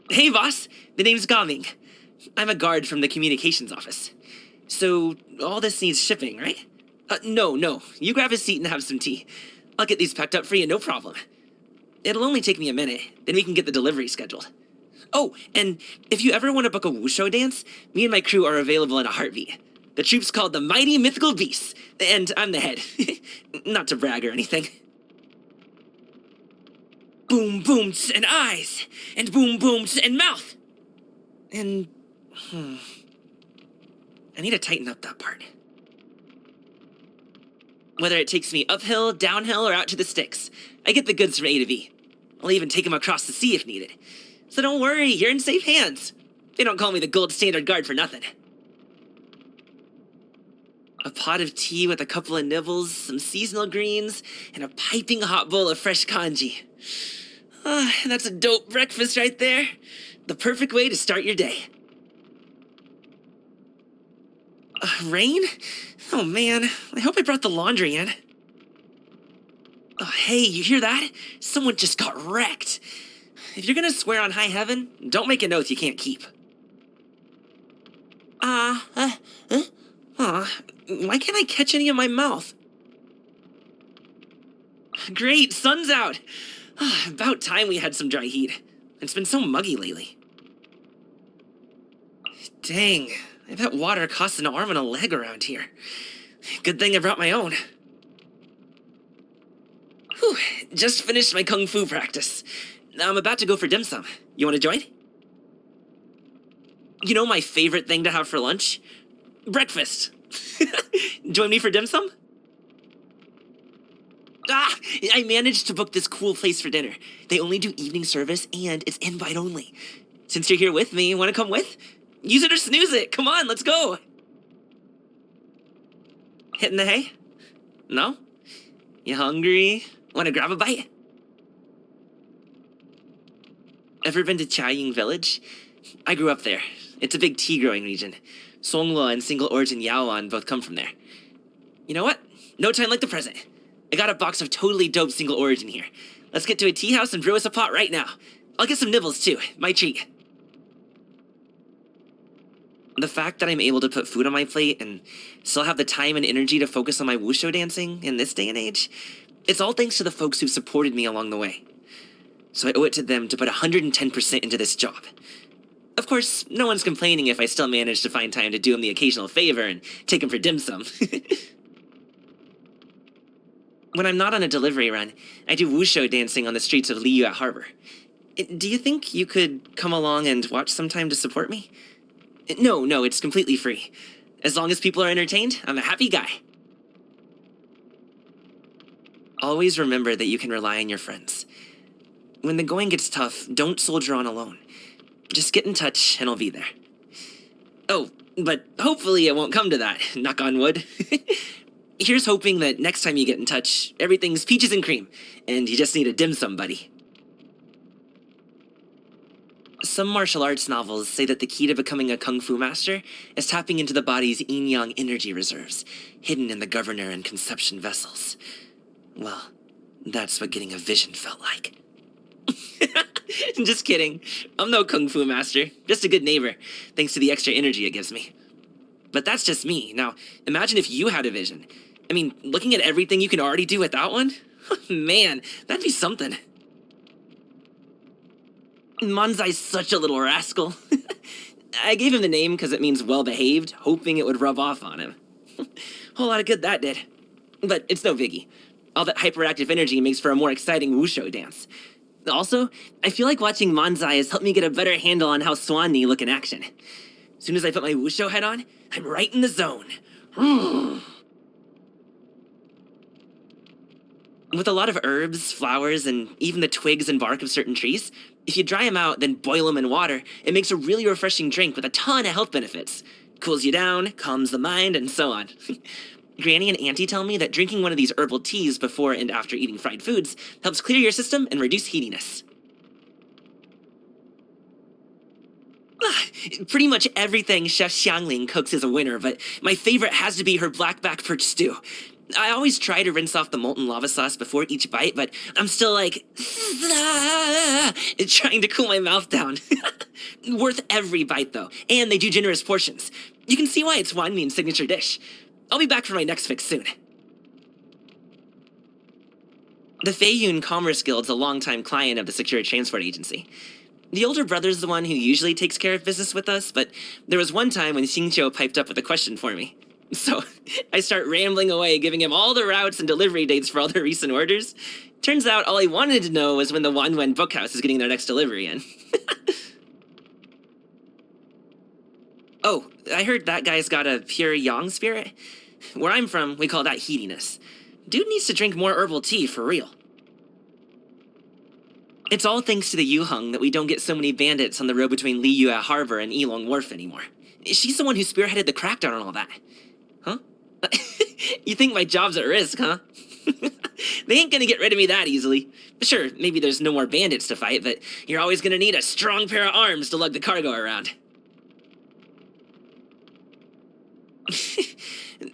Hey, boss. The name's Gaming. I'm a guard from the communications office. So, all this needs shipping, right? No. You grab a seat and have some tea. I'll get these packed up for you, no problem. It'll only take me a minute, then we can get the delivery scheduled. Oh, and if you ever want to book a wushu dance, me and my crew are available in a heartbeat. The troupe's called the Mighty Mythical Beasts, and I'm the head. Not to brag or anything. Boom booms and eyes, and boom booms and mouth. And, I need to tighten up that part. Whether it takes me uphill, downhill, or out to the sticks, I get the goods from A to B. I'll even take them across the sea if needed. So don't worry, you're in safe hands. They don't call me the gold standard guard for nothing. A pot of tea with a couple of nibbles, some seasonal greens, and a piping hot bowl of fresh kanji. That's a dope breakfast right there. The perfect way to start your day. Rain? Oh man, I hope I brought the laundry in. Oh, hey, you hear that? Someone just got wrecked. If you're gonna swear on high heaven, don't make an oath you can't keep. Why can't I catch any in my mouth? Great, sun's out. About time we had some dry heat. It's been so muggy lately. Dang, I bet water costs an arm and a leg around here. Good thing I brought my own. Whew, just finished my kung fu practice. I'm about to go for dim sum. You want to join? You know my favorite thing to have for lunch? Breakfast. Join me for dim sum? I managed to book this cool place for dinner. They only do evening service and it's invite only. Since you're here with me, want to come with? Use it or snooze it. Come on, let's go. Hitting the hay? No? You hungry? Want to grab a bite? Ever been to Chiaying Village? I grew up there. It's a big tea growing region. Songlo and single origin Yaoan both come from there. You know what? No time like the present. I got a box of totally dope single origin here. Let's get to a tea house and brew us a pot right now. I'll get some nibbles too, my treat. The fact that I'm able to put food on my plate and still have the time and energy to focus on my wushu dancing in this day and age, it's all thanks to the folks who've supported me along the way. So I owe it to them to put 110% into this job. Of course, no one's complaining if I still manage to find time to do them the occasional favor and take them for dim sum. When I'm not on a delivery run, I do wushu dancing on the streets of Liu at Harbor. Do you think you could come along and watch sometime to support me? No, it's completely free. As long as people are entertained, I'm a happy guy. Always remember that you can rely on your friends. When the going gets tough, don't soldier on alone. Just get in touch and I'll be there. Oh, but hopefully it won't come to that, knock on wood. Here's hoping that next time you get in touch, everything's peaches and cream, and you just need a dim sum buddy. Some martial arts novels say that the key to becoming a kung fu master is tapping into the body's yin-yang energy reserves, hidden in the governor and conception vessels. Well, that's what getting a vision felt like. Just kidding. I'm no kung fu master, just a good neighbor, thanks to the extra energy it gives me. But that's just me. Now, imagine if you had a vision. I mean, looking at everything you can already do without one? Man, that'd be something. Manzai's such a little rascal. I gave him the name because it means well-behaved, hoping it would rub off on him. Whole lot of good that did. But it's no biggie. All that hyperactive energy makes for a more exciting wushu dance. Also, I feel like watching Manzai has helped me get a better handle on how swan knee look in action. As soon as I put my wushu head on, I'm right in the zone. With a lot of herbs, flowers, and even the twigs and bark of certain trees, if you dry them out, then boil them in water, it makes a really refreshing drink with a ton of health benefits. Cools you down, calms the mind, and so on. Granny and Auntie tell me that drinking one of these herbal teas before and after eating fried foods helps clear your system and reduce heatiness. Pretty much everything Chef Xiangling cooks is a winner, but my favorite has to be her black back perch stew. I always try to rinse off the molten lava sauce before each bite, but I'm still like, trying to cool my mouth down. Worth every bite, though, and they do generous portions. You can see why it's Wan Min's signature dish. I'll be back for my next fix soon. The Feiyun Commerce Guild's a longtime client of the Secure Transport Agency. The older brother's the one who usually takes care of business with us, but there was one time when Xingqiu piped up with a question for me. So, I start rambling away, giving him all the routes and delivery dates for all the recent orders. Turns out all he wanted to know was when the Wanwen Bookhouse is getting their next delivery in. Oh, I heard that guy's got a pure yang spirit. Where I'm from, we call that heatiness. Dude needs to drink more herbal tea, for real. It's all thanks to the Yuheng that we don't get so many bandits on the road between Liyue Harbor and Yilong Wharf anymore. She's the one who spearheaded the crackdown and all that. Huh? You think my job's at risk, huh? They ain't gonna get rid of me that easily. Sure, maybe there's no more bandits to fight, but you're always gonna need a strong pair of arms to lug the cargo around.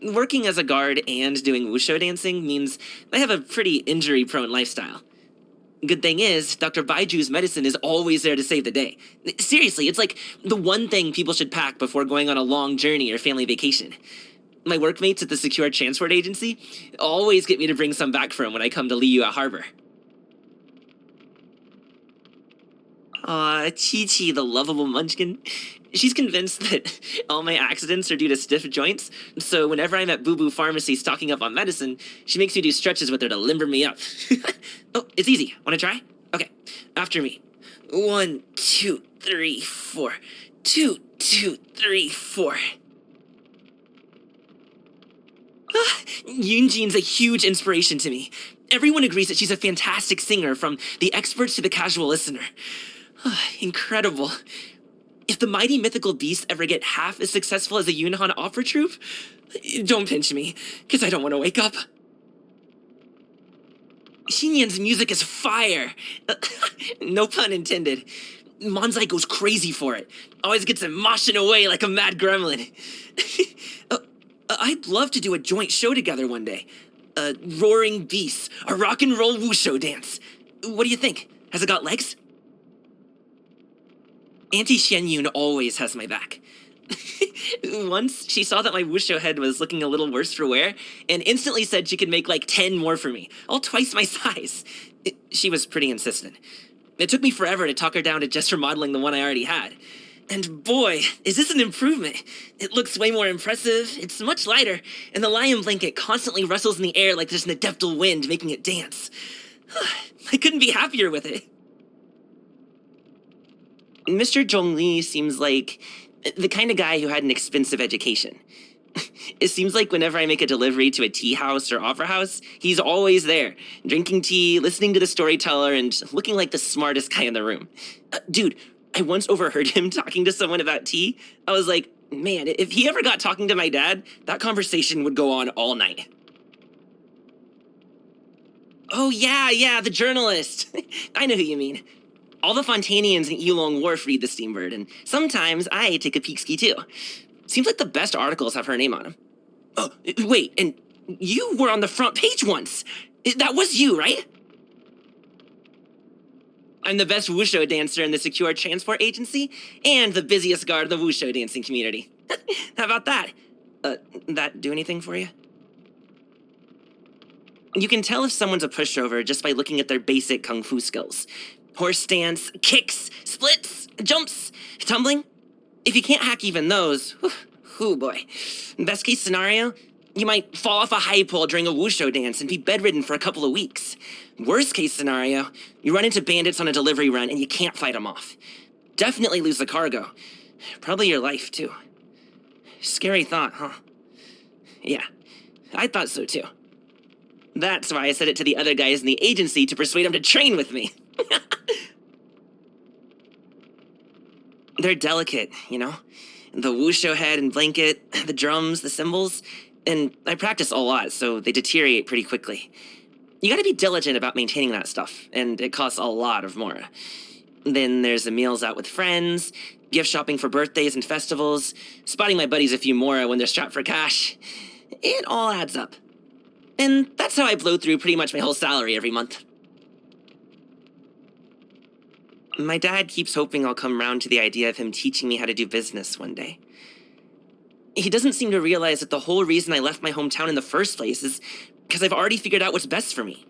Working as a guard and doing wushu dancing means I have a pretty injury-prone lifestyle. Good thing is, Dr. Baiju's medicine is always there to save the day. Seriously, it's like the one thing people should pack before going on a long journey or family vacation. My workmates at the Secure Transport Agency always get me to bring some back for them when I come to Liyue Harbor. Aw, Chi-Chi, the lovable munchkin. She's convinced that all my accidents are due to stiff joints, so whenever I'm at Boo Boo Pharmacy stocking up on medicine, she makes me do stretches with her to limber me up. Oh, it's easy. Wanna try? Okay, after me. 1, 2, 3, 4. 2, 2, 3, 4. Yunjin's a huge inspiration to me. Everyone agrees that she's a fantastic singer, from the experts to the casual listener. Incredible. If the mighty mythical beasts ever get half as successful as a Yunhan opera troupe, don't pinch me, because I don't want to wake up. Xinyan's music is fire. No pun intended. Manzai goes crazy for it. Always gets him moshing away like a mad gremlin. I'd love to do a joint show together one day. Roaring Beasts, a rock and roll wushu dance. What do you think? Has it got legs? Auntie Xianyun always has my back. Once, she saw that my wushu head was looking a little worse for wear, and instantly said she could make like 10 more for me, all twice my size. She was pretty insistent. It took me forever to talk her down to just remodeling the one I already had. And boy, is this an improvement. It looks way more impressive, it's much lighter, and the lion blanket constantly rustles in the air like there's an adeptal wind making it dance. I couldn't be happier with it. Mr. Zhongli seems like the kind of guy who had an expensive education. It seems like whenever I make a delivery to a tea house or opera house, he's always there, drinking tea, listening to the storyteller, and looking like the smartest guy in the room. Dude, I once overheard him talking to someone about tea. I was like, man, if he ever got talking to my dad, that conversation would go on all night. Oh yeah, the journalist. I know who you mean. All the Fontanians in Yilong Wharf read the Steambird, and sometimes I take a peek-ski too. Seems like the best articles have her name on them. Oh, wait, and you were on the front page once. That was you, right? I'm the best wushu dancer in the Secure Transport Agency, and the busiest guard of the wushu dancing community. How about that? That do anything for you? You can tell if someone's a pushover just by looking at their basic kung fu skills. Horse stance, kicks, splits, jumps, tumbling. If you can't hack even those, whew boy. Best case scenario, you might fall off a high pole during a wushu dance and be bedridden for a couple of weeks. Worst case scenario, you run into bandits on a delivery run and you can't fight them off. Definitely lose the cargo. Probably your life, too. Scary thought, huh? Yeah, I thought so, too. That's why I said it to the other guys in the agency to persuade them to train with me. They're delicate, you know? The wushu head and blanket, the drums, the cymbals, and I practice a lot, so they deteriorate pretty quickly. You gotta be diligent about maintaining that stuff, and it costs a lot of mora. Then there's the meals out with friends, gift shopping for birthdays and festivals, spotting my buddies a few mora when they're strapped for cash. It all adds up. And that's how I blow through pretty much my whole salary every month. My dad keeps hoping I'll come round to the idea of him teaching me how to do business one day. He doesn't seem to realize that the whole reason I left my hometown in the first place is because I've already figured out what's best for me.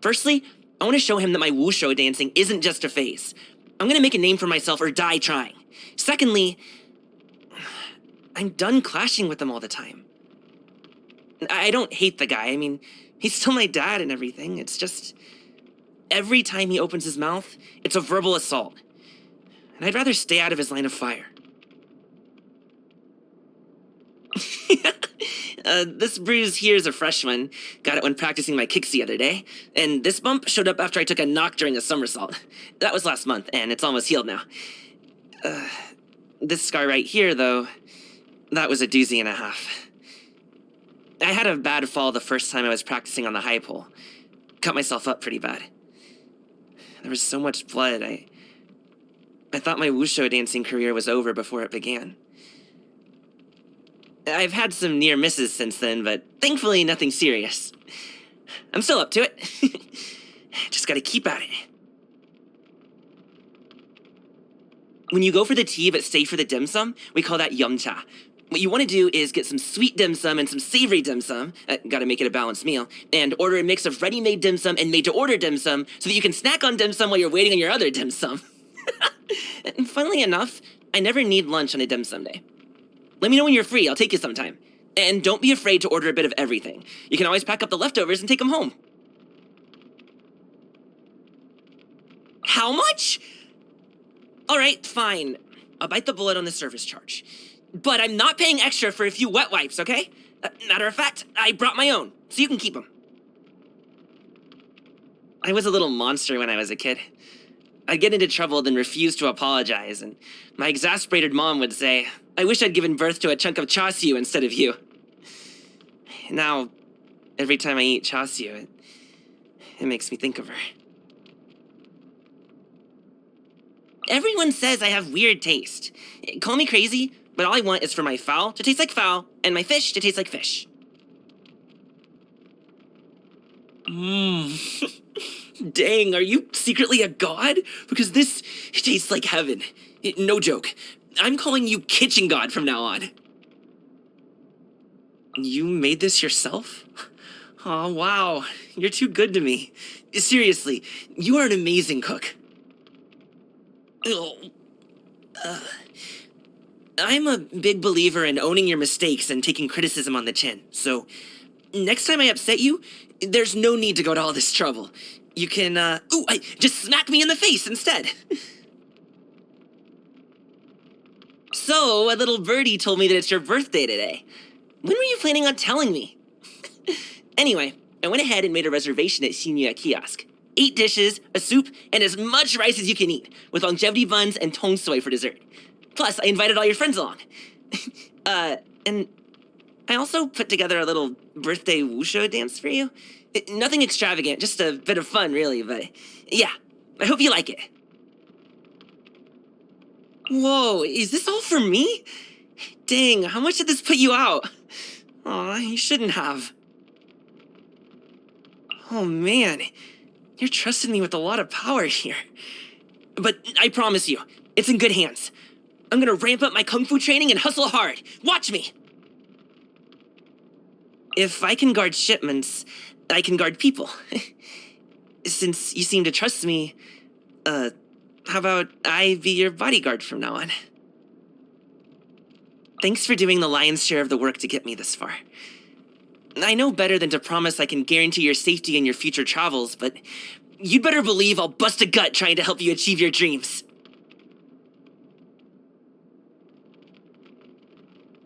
Firstly, I want to show him that my wushu dancing isn't just a phase. I'm going to make a name for myself or die trying. Secondly, I'm done clashing with them all the time. I don't hate the guy. I mean, he's still my dad and everything. It's just, every time he opens his mouth, it's a verbal assault. And I'd rather stay out of his line of fire. This bruise here is a fresh one. Got it when practicing my kicks the other day. And this bump showed up after I took a knock during a somersault. That was last month, and it's almost healed now. This scar right here, though, that was a doozy and a half. I had a bad fall the first time I was practicing on the high pole. Cut myself up pretty bad. There was so much blood, I thought my wushu dancing career was over before it began. I've had some near misses since then, but thankfully nothing serious. I'm still up to it. Just gotta keep at it. When you go for the tea but stay for the dim sum, we call that yum cha. What you want to do is get some sweet dim sum and some savory dim sum, gotta make it a balanced meal, and order a mix of ready-made dim sum and made-to-order dim sum so that you can snack on dim sum while you're waiting on your other dim sum. And funnily enough, I never need lunch on a dim sum day. Let me know when you're free, I'll take you sometime. And don't be afraid to order a bit of everything. You can always pack up the leftovers and take them home. How much? Alright, fine. I'll bite the bullet on the service charge. But I'm not paying extra for a few wet wipes, okay? Matter of fact, I brought my own, so you can keep them. I was a little monster when I was a kid. I'd get into trouble, then refuse to apologize, and my exasperated mom would say, I wish I'd given birth to a chunk of chasyu instead of you. Now, every time I eat chasyu, it makes me think of her. Everyone says I have weird taste. Call me crazy, but all I want is for my fowl to taste like fowl, and my fish to taste like fish. Dang, are you secretly a god? Because this tastes like heaven. No joke. I'm calling you Kitchen God from now on. You made this yourself? Oh, wow. You're too good to me. Seriously, you are an amazing cook. I'm a big believer in owning your mistakes and taking criticism on the chin, so next time I upset you, there's no need to go to all this trouble. You can, just smack me in the face instead. So, a little birdie told me that it's your birthday today. When were you planning on telling me? Anyway, I went ahead and made a reservation at Shinya Kiosk. 8 dishes, a soup, and as much rice as you can eat, with longevity buns and tong soy for dessert. Plus, I invited all your friends along. And I also put together a little birthday wushu dance for you. Nothing extravagant, just a bit of fun, really, but yeah, I hope you like it. Whoa, is this all for me? Dang, how much did this put you out? Aw, you shouldn't have. Oh man, you're trusting me with a lot of power here. But I promise you, it's in good hands. I'm gonna ramp up my kung fu training and hustle hard. Watch me! If I can guard shipments, I can guard people. Since you seem to trust me, how about I be your bodyguard from now on? Thanks for doing the lion's share of the work to get me this far. I know better than to promise I can guarantee your safety in your future travels, but you'd better believe I'll bust a gut trying to help you achieve your dreams.